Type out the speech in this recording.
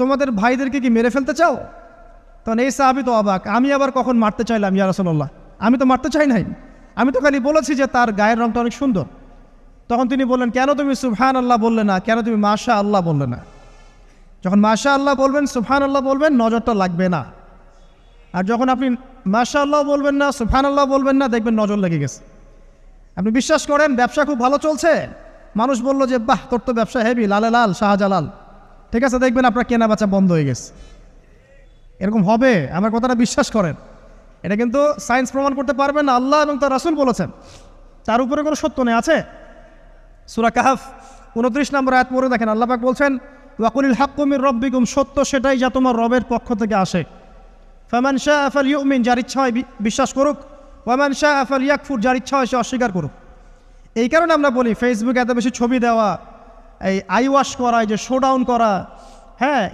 তোমাদের ভাইদেরকে কি মেরে ফেলতে চাও? তখন এই সাহাবী তো অবাক, আমি আবার কখন মারতে চাইলাম ইয়া রাসূলুল্লাহ? আমি তো মারতে চাই নাই, আমি তো খালি বলেছি যে তার গায়ের রংটা অনেক সুন্দর। তখন তিনি বললেন, কেন তুমি সুবহানাল্লাহ বললে না, কেন তুমি মাশাআল্লাহ বললে না? যখন মাশাআল্লাহ বলবেন, সুবহানাল্লাহ বলবেন, নজরটা লাগবে না। আর যখন আপনি মাশাআল্লাহ বলবেন না, সুবহানাল্লাহ বলবেন না, দেখবেন নজর লেগে গেছে। আপনি বিশ্বাস করেন ব্যবসা খুব ভালো চলছে, মানুষ বলল যে বাহ তোর তো ব্যবসা হেভি, লালে লাল শাহজালাল, ঠিক আছে, দেখবেন আপনার কেনা বেচা বন্ধ হয়ে গেছে। এরকম হবে, আমার কথাটা বিশ্বাস করেন। এটা কিন্তু সায়েন্স প্রমাণ করতে পারবেন না, আল্লাহ এবং তার রাসূল বলেছেন, তার উপরে কোনো সত্য নেই। আছে সূরা কাহফ 29 নম্বর আয়াত পড়ে দেখেন, আল্লাহ পাক বলছেন, ওয়াকুলিল হাক্কু মির রাব্বিকুম, সত্য সেটাই যা তোমার রবের পক্ষ থেকে আসে। ফামান শাআ ফালইউমিন, যার ইচ্ছা হয় বিশ্বাস করুক, ওয়ামান শাআ ফালইয়াকফুর, যার ইচ্ছা হয় সে অস্বীকার করুক। এই কারণে আমরা বলি ফেসবুকে এত বেশি ছবি দেওয়া, এই আই ওয়াশ করা, এই যে শোডাউন করা, হ্যাঁ